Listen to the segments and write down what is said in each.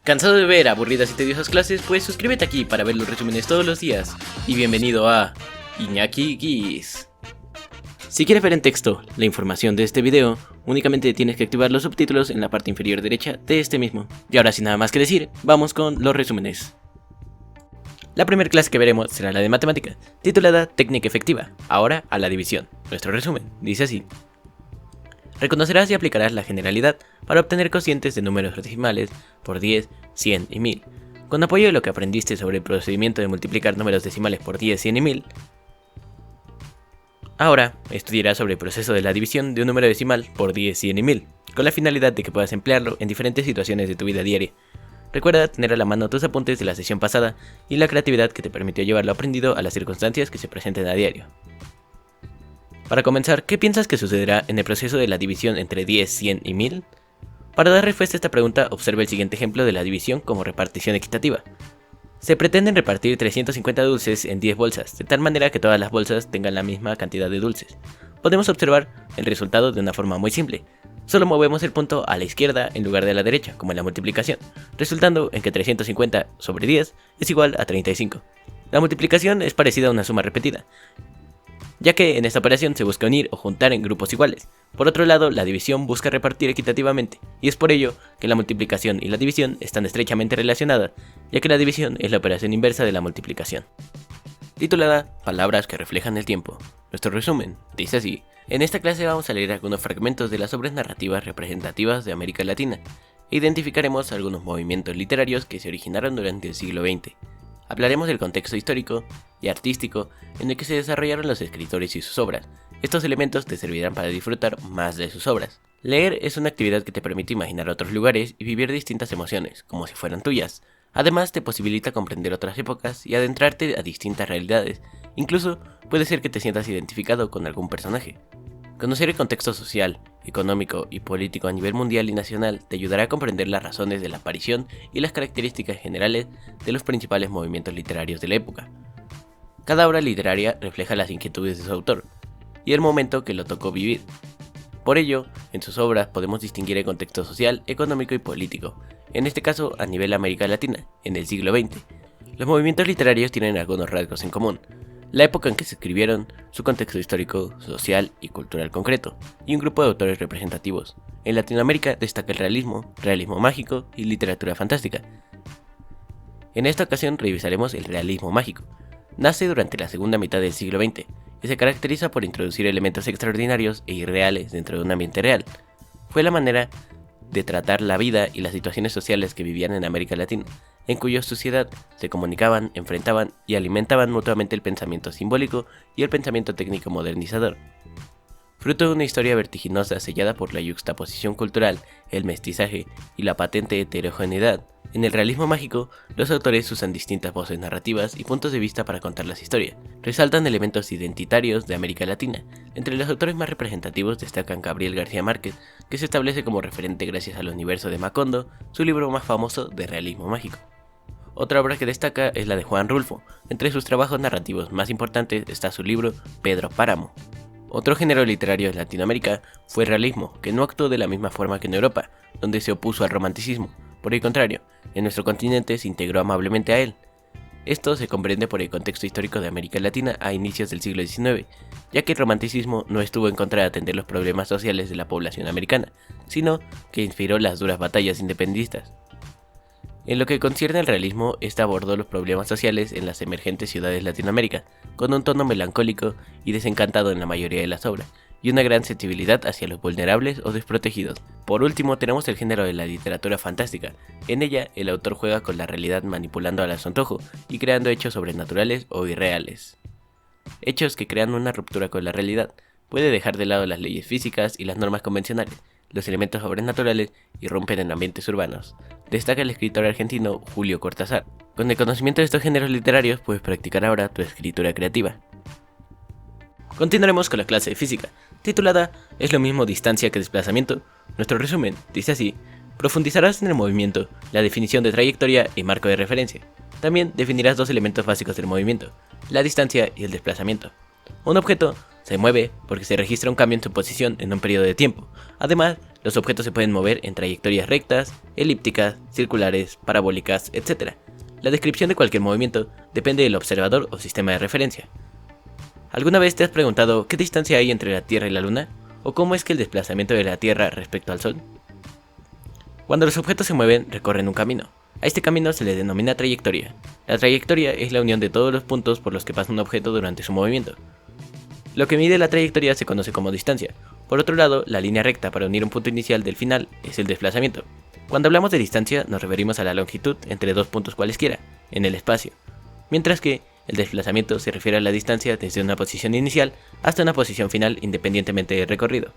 ¿Cansado de ver aburridas y tediosas clases? Pues suscríbete aquí para ver los resúmenes todos los días. Y bienvenido a Iñaki Guis. Si quieres ver en texto la información de este video, únicamente tienes que activar los subtítulos en la parte inferior derecha de este mismo. Y ahora sin nada más que decir, vamos con los resúmenes. La primera clase que veremos será la de matemáticas, titulada Técnica efectiva, ahora a la división. Nuestro resumen dice así. Reconocerás y aplicarás la generalidad para obtener cocientes de números decimales por 10, 100 y 1000. Con apoyo de lo que aprendiste sobre el procedimiento de multiplicar números decimales por 10, 100 y 1000, ahora estudiarás sobre el proceso de la división de un número decimal por 10, 100 y 1000, con la finalidad de que puedas emplearlo en diferentes situaciones de tu vida diaria. Recuerda tener a la mano tus apuntes de la sesión pasada y la creatividad que te permitió llevar lo aprendido a las circunstancias que se presenten a diario. Para comenzar, ¿qué piensas que sucederá en el proceso de la división entre 10, 100 y 1000? Para dar respuesta a esta pregunta, observa el siguiente ejemplo de la división como repartición equitativa. Se pretenden repartir 350 dulces en 10 bolsas, de tal manera que todas las bolsas tengan la misma cantidad de dulces. Podemos observar el resultado de una forma muy simple. Solo movemos el punto a la izquierda en lugar de a la derecha, como en la multiplicación, resultando en que 350 sobre 10 es igual a 35. La multiplicación es parecida a una suma repetida, ya que en esta operación se busca unir o juntar en grupos iguales. Por otro lado, la división busca repartir equitativamente, y es por ello que la multiplicación y la división están estrechamente relacionadas, ya que la división es la operación inversa de la multiplicación. Titulada Palabras que reflejan el tiempo. Nuestro resumen dice así. En esta clase vamos a leer algunos fragmentos de las obras narrativas representativas de América Latina, e identificaremos algunos movimientos literarios que se originaron durante el siglo XX. Hablaremos del contexto histórico y artístico en el que se desarrollaron los escritores y sus obras. Estos elementos te servirán para disfrutar más de sus obras. Leer es una actividad que te permite imaginar otros lugares y vivir distintas emociones, como si fueran tuyas. Además, te posibilita comprender otras épocas y adentrarte a distintas realidades. Incluso, puede ser que te sientas identificado con algún personaje. Conocer el contexto social, económico y político a nivel mundial y nacional te ayudará a comprender las razones de la aparición y las características generales de los principales movimientos literarios de la época. Cada obra literaria refleja las inquietudes de su autor y el momento que lo tocó vivir. Por ello, en sus obras podemos distinguir el contexto social, económico y político, en este caso a nivel América Latina, en el siglo XX. Los movimientos literarios tienen algunos rasgos en común: la época en que se escribieron, su contexto histórico, social y cultural concreto, y un grupo de autores representativos. En Latinoamérica destaca el realismo, realismo mágico y literatura fantástica. En esta ocasión revisaremos el realismo mágico. Nace durante la segunda mitad del siglo XX y se caracteriza por introducir elementos extraordinarios e irreales dentro de un ambiente real. Fue la manera de tratar la vida y las situaciones sociales que vivían en América Latina, en cuya sociedad se comunicaban, enfrentaban y alimentaban mutuamente el pensamiento simbólico y el pensamiento técnico modernizador. Fruto de una historia vertiginosa sellada por la yuxtaposición cultural, el mestizaje y la patente heterogeneidad, en el realismo mágico, los autores usan distintas voces narrativas y puntos de vista para contar las historias. Resaltan elementos identitarios de América Latina. Entre los autores más representativos destacan Gabriel García Márquez, que se establece como referente gracias al universo de Macondo, su libro más famoso de realismo mágico. Otra obra que destaca es la de Juan Rulfo. Entre sus trabajos narrativos más importantes está su libro Pedro Páramo. Otro género literario en Latinoamérica fue el realismo, que no actuó de la misma forma que en Europa, donde se opuso al romanticismo. Por el contrario, en nuestro continente se integró amablemente a él. Esto se comprende por el contexto histórico de América Latina a inicios del siglo XIX, ya que el romanticismo no estuvo en contra de atender los problemas sociales de la población americana, sino que inspiró las duras batallas independistas. En lo que concierne al realismo, este abordó los problemas sociales en las emergentes ciudades de Latinoamérica, con un tono melancólico y desencantado en la mayoría de las obras, y una gran sensibilidad hacia los vulnerables o desprotegidos. Por último, tenemos el género de la literatura fantástica. En ella, el autor juega con la realidad manipulando a su antojo y creando hechos sobrenaturales o irreales. Hechos que crean una ruptura con la realidad. Puede dejar de lado las leyes físicas y las normas convencionales. Los elementos sobrenaturales irrumpen en ambientes urbanos. Destaca el escritor argentino Julio Cortázar. Con el conocimiento de estos géneros literarios puedes practicar ahora tu escritura creativa. Continuaremos con la clase de física, titulada ¿Es lo mismo distancia que desplazamiento? Nuestro resumen dice así. Profundizarás en el movimiento, la definición de trayectoria y marco de referencia. También definirás dos elementos básicos del movimiento, la distancia y el desplazamiento. Un objeto se mueve porque se registra un cambio en su posición en un periodo de tiempo. Además, los objetos se pueden mover en trayectorias rectas, elípticas, circulares, parabólicas, etc. La descripción de cualquier movimiento depende del observador o sistema de referencia. ¿Alguna vez te has preguntado qué distancia hay entre la Tierra y la Luna? ¿O cómo es que el desplazamiento de la Tierra respecto al Sol? Cuando los objetos se mueven, recorren un camino. A este camino se le denomina trayectoria. La trayectoria es la unión de todos los puntos por los que pasa un objeto durante su movimiento. Lo que mide la trayectoria se conoce como distancia. Por otro lado, la línea recta para unir un punto inicial del final es el desplazamiento. Cuando hablamos de distancia, nos referimos a la longitud entre dos puntos cualesquiera, en el espacio, mientras que el desplazamiento se refiere a la distancia desde una posición inicial hasta una posición final independientemente del recorrido.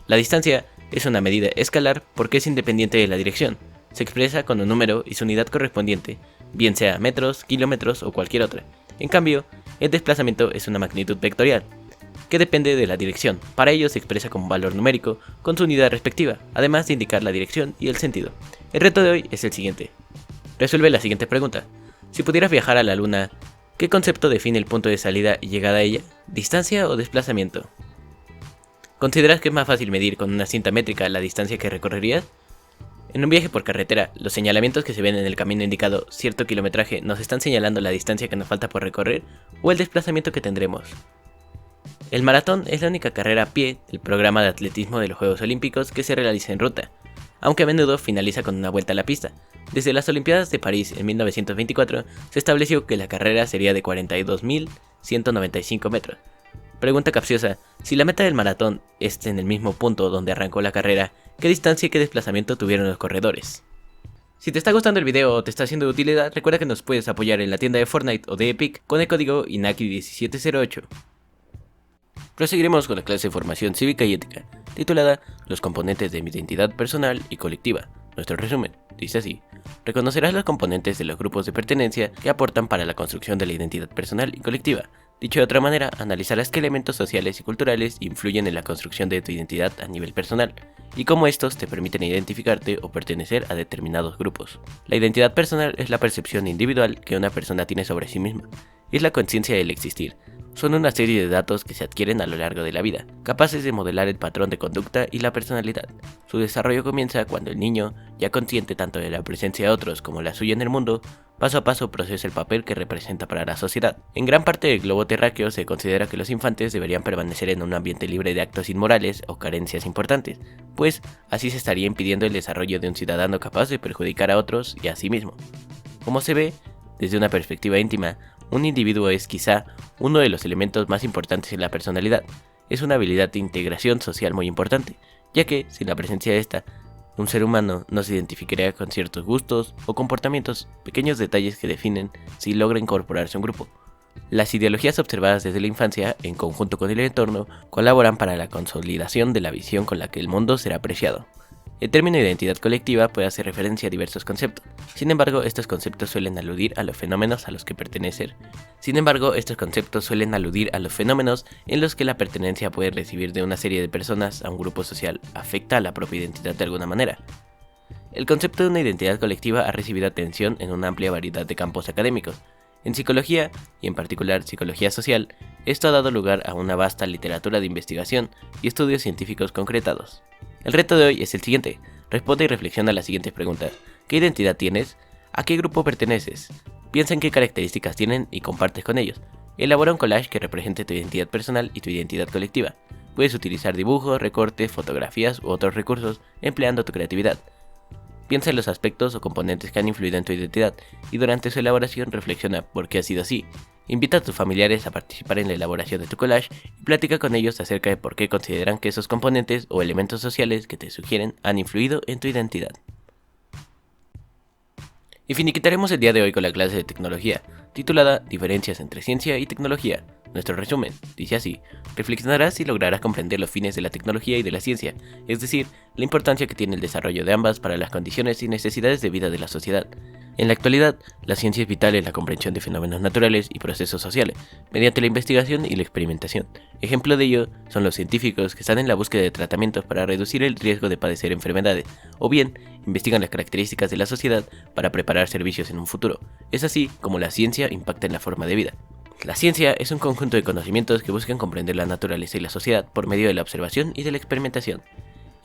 La distancia es una medida escalar porque es independiente de la dirección. Se expresa con un número y su unidad correspondiente, bien sea metros, kilómetros o cualquier otra. En cambio, el desplazamiento es una magnitud vectorial, que depende de la dirección. Para ello se expresa como un valor numérico con su unidad respectiva, además de indicar la dirección y el sentido. El reto de hoy es el siguiente. Resuelve la siguiente pregunta. Si pudieras viajar a la Luna, ¿qué concepto define el punto de salida y llegada a ella? ¿Distancia o desplazamiento? ¿Consideras que es más fácil medir con una cinta métrica la distancia que recorrerías? En un viaje por carretera, los señalamientos que se ven en el camino indicado cierto kilometraje nos están señalando la distancia que nos falta por recorrer o el desplazamiento que tendremos. El maratón es la única carrera a pie del programa de atletismo de los Juegos Olímpicos que se realiza en ruta, aunque a menudo finaliza con una vuelta a la pista. Desde las Olimpiadas de París en 1924 se estableció que la carrera sería de 42.195 metros. Pregunta capciosa: si la meta del maratón es en el mismo punto donde arrancó la carrera, ¿qué distancia y qué desplazamiento tuvieron los corredores? Si te está gustando el video o te está siendo de utilidad, recuerda que nos puedes apoyar en la tienda de Fortnite o de Epic con el código INAKI1708. Proseguiremos con la clase de formación cívica y ética, titulada Los componentes de mi identidad personal y colectiva. Nuestro resumen dice así: reconocerás los componentes de los grupos de pertenencia que aportan para la construcción de la identidad personal y colectiva. Dicho de otra manera, analizarás qué elementos sociales y culturales influyen en la construcción de tu identidad a nivel personal, y cómo estos te permiten identificarte o pertenecer a determinados grupos. La identidad personal es la percepción individual que una persona tiene sobre sí misma, y es la conciencia del existir. Son una serie de datos que se adquieren a lo largo de la vida, capaces de modelar el patrón de conducta y la personalidad. Su desarrollo comienza cuando el niño, ya consciente tanto de la presencia de otros como la suya en el mundo, paso a paso procesa el papel que representa para la sociedad. En gran parte del globo terráqueo se considera que los infantes deberían permanecer en un ambiente libre de actos inmorales o carencias importantes, pues así se estaría impidiendo el desarrollo de un ciudadano capaz de perjudicar a otros y a sí mismo. Como se ve, desde una perspectiva íntima, un individuo es quizá uno de los elementos más importantes en la personalidad. Es una habilidad de integración social muy importante, ya que, sin la presencia de esta, un ser humano no se identificaría con ciertos gustos o comportamientos, pequeños detalles que definen si logra incorporarse a un grupo. Las ideologías observadas desde la infancia, en conjunto con el entorno, colaboran para la consolidación de la visión con la que el mundo será apreciado. El término identidad colectiva puede hacer referencia a diversos conceptos. Sin embargo, estos conceptos suelen aludir a los fenómenos en los que la pertenencia puede recibir de una serie de personas a un grupo social afecta a la propia identidad de alguna manera. El concepto de una identidad colectiva ha recibido atención en una amplia variedad de campos académicos. En psicología, y en particular psicología social, esto ha dado lugar a una vasta literatura de investigación y estudios científicos concretados. El reto de hoy es el siguiente: responde y reflexiona las siguientes preguntas. ¿Qué identidad tienes? ¿A qué grupo perteneces? Piensa en qué características tienen y compartes con ellos. Elabora un collage que represente tu identidad personal y tu identidad colectiva. Puedes utilizar dibujos, recortes, fotografías u otros recursos empleando tu creatividad. Piensa en los aspectos o componentes que han influido en tu identidad y durante su elaboración reflexiona por qué ha sido así. Invita a tus familiares a participar en la elaboración de tu collage y platica con ellos acerca de por qué consideran que esos componentes o elementos sociales que te sugieren han influido en tu identidad. Y finiquitaremos el día de hoy con la clase de tecnología, titulada Diferencias entre ciencia y tecnología. Nuestro resumen dice así: reflexionarás y lograrás comprender los fines de la tecnología y de la ciencia, es decir, la importancia que tiene el desarrollo de ambas para las condiciones y necesidades de vida de la sociedad. En la actualidad, la ciencia es vital en la comprensión de fenómenos naturales y procesos sociales, mediante la investigación y la experimentación. Ejemplo de ello son los científicos que están en la búsqueda de tratamientos para reducir el riesgo de padecer enfermedades, o bien investigan las características de la sociedad para preparar servicios en un futuro. Es así como la ciencia impacta en la forma de vida. La ciencia es un conjunto de conocimientos que buscan comprender la naturaleza y la sociedad por medio de la observación y de la experimentación,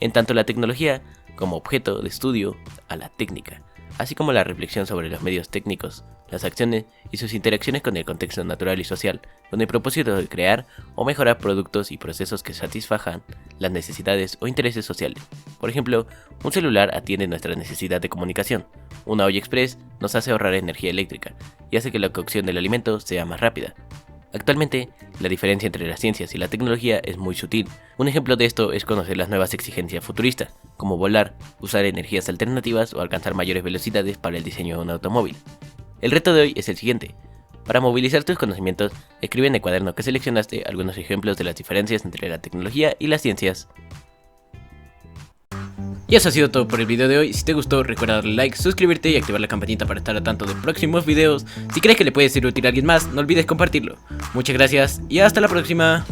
en tanto la tecnología como objeto de estudio a la técnica, así como la reflexión sobre los medios técnicos, las acciones y sus interacciones con el contexto natural y social, con el propósito de crear o mejorar productos y procesos que satisfajan las necesidades o intereses sociales. Por ejemplo, un celular atiende nuestra necesidad de comunicación, una olla express nos hace ahorrar energía eléctrica y hace que la cocción del alimento sea más rápida. Actualmente, la diferencia entre las ciencias y la tecnología es muy sutil. Un ejemplo de esto es conocer las nuevas exigencias futuristas, como volar, usar energías alternativas o alcanzar mayores velocidades para el diseño de un automóvil. El reto de hoy es el siguiente. Para movilizar tus conocimientos, escribe en el cuaderno que seleccionaste algunos ejemplos de las diferencias entre la tecnología y las ciencias. Y eso ha sido todo por el video de hoy. Si te gustó, recuerda darle like, suscribirte y activar la campanita para estar al tanto de próximos videos. Si crees que le puede ser útil a alguien más, no olvides compartirlo. Muchas gracias y hasta la próxima.